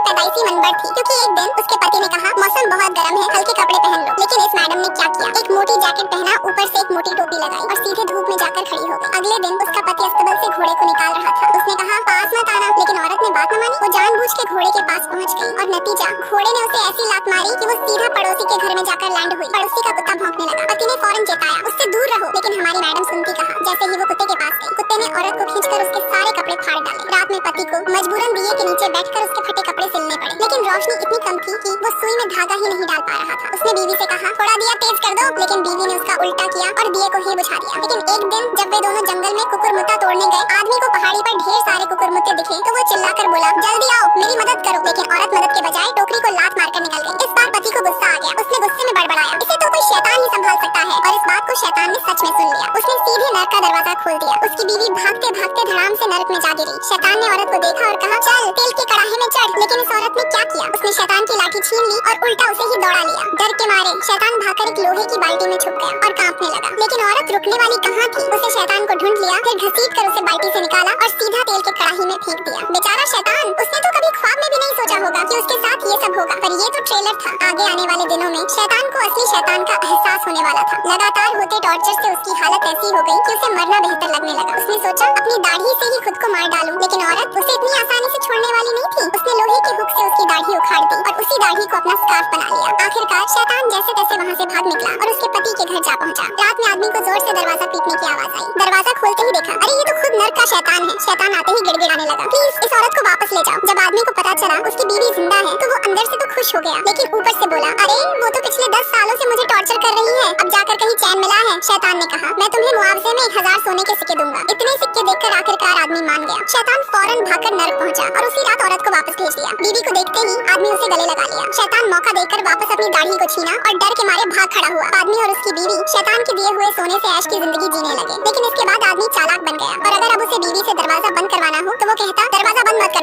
तो पैदाइशी मनबड़ थी, क्योंकि एक दिन उसके पति ने कहा मौसम बहुत गर्म है, हल्के कपड़े पहन लो। लेकिन इस मैडम ने क्या किया, एक मोटी जैकेट पहना, ऊपर से एक मोटी टोपी लगाई और सीधे धूप में जाकर खड़ी हो गई। अगले दिन उसका पति अस्तबल से घोड़े को निकाल रहा था। उसने कहा पास मत आना, लेकिन औरत ने बात न मानी। वो जानबूझ के घोड़े के पास पहुंच गई और नतीजा, घोड़े ने उसे ऐसी लात मारी कि वो सीधा पड़ोसी के घर में जाकर लैंड हुई। पड़ोसी का कुत्ता भौंकने लगा। पति ने फौरन चेताया, उससे दूर रहो, लेकिन हमारी मैडम सुनती कहा। जैसे ही वो कुत्ते के पास गई, कुत्ते ने औरत को खींचकर उसके सारे कपड़े फाड़ डाले। रात में पति को मजबूरन दिए के नीचे बैठकर उसके फटे कपड़े सिलने पड़े, लेकिन रोशनी इतनी कम थी कि वो सुई में धागा ही नहीं डाल पा रहा था। उसने बीवी से कहा थोड़ा दिया तेज कर दो, लेकिन बीवी ने उसका उल्टा किया और दिए को ही बुझा दिया। लेकिन एक दिन जब वे दोनों जंगल में कुकुरमुत्ता तोड़ने गए, आदमी को पहाड़ी पर ढेर सारे कुकुरमुत्ते दिखे तो वो चिल्लाकर बोला जल्दी आओ, मेरी मदद करो। लेकिन औरत मदद के बजाय टोकरी को लात मारकर निकल गई। इस बार पति को गुस्सा आ गया। उसने गुस्से में बड़बड़ाया, इसे तो कोई शैतान ही संभाल सकता है। और इस बात को शैतान ने सच में सुन लिया। उसने सीधे नरक का दरवाजा खोल दिया। उसकी बीवी भागते भागते धड़ाम से नरक में जा गिरी। शैतान ने औरत को देखा और कहा चल तेल के कड़ाहे में चढ़। लेकिन इस औरत ने क्या किया, उसने शैतान की लाठी छीन ली और उल्टा उसे ही दौड़ा लिया। डर के मारे शैतान भागकर एक लोहे की बाल्टी में छुप गया और कांपने लगा। लेकिन औरत रुकने वाली कहाँ थी। उसे शैतान को ढूंढ लिया, फिर घसीट कर उसे बाल्टी से निकाला और सीधा तेल के कड़ाही में फेंक दिया। बेचारा शैतान, उसने तो कभी ख्वाब में भी नहीं सोचा होगा कि उसके साथ ये सब होगा। पर ये तो ट्रेलर था। आगे आने वाले दिनों में शैतान को असली शैतान का एहसास होने वाला था। लगातार होते टॉर्चर से उसकी हालत ऐसी हो गई कि उसे मरना बेहतर लगने लगा। उसने सोचा अपनी दाढ़ी से ही खुद को मार डालूं, लेकिन औरत उसे इतनी आसानी से छोड़ने वाली नहीं थी। उसने लोहे की हुक से उसकी दाढ़ी उखाड़ दी और उसी दाढ़ी को अपना स्कार्फ बना लिया। आखिरकार शैतान जैसे तैसे वहाँ से भाग निकला और उसके पति के घर जा पहुँचा। रात में आदमी को जोर से दरवाजा पीटने की आवाज आई। दरवाजा खोलते ही देखा, अरे ये तो खुद नर्क का शैतान है। शैतान आते ही गिड़गिड़ाने लगा, प्लीज इस औरत को वापस ले जाओ। जब आदमी को पता चला उसकी बीवी जिंदा है तो वो अंदर से तो खुश हो गया, लेकिन ऊपर से बोला अरे वो तो पिछले 10 सालों से मुझे टॉर्चर कर रही है, अब जाकर कहीं चैन मिला है। शैतान ने कहा मैं तुम्हें मुआवजे में 1000 सोने के सिक्के दूंगा। इतने सिक्के देखकर आखिरकार आदमी मान गया। शैतान फौरन भागकर नर्क पहुंचा और उसी रात औरत को वापस भेज दिया। बीवी को देखते ही आदमी उसे गले लगा लिया। शैतान मौका देकर वापस अपनी दाढ़ी को छीना और डर के मारे भाग खड़ा हुआ। आदमी और उसकी बीवी शैतान के दिए हुए सोने से ऐश की जिंदगी जीने लगे। लेकिन इसके बाद आदमी चालाक बन गया और अगर अब उसे बीवी से दरवाजा बंद करवाना हो तो वो कहता दरवाजा बंद मत करना।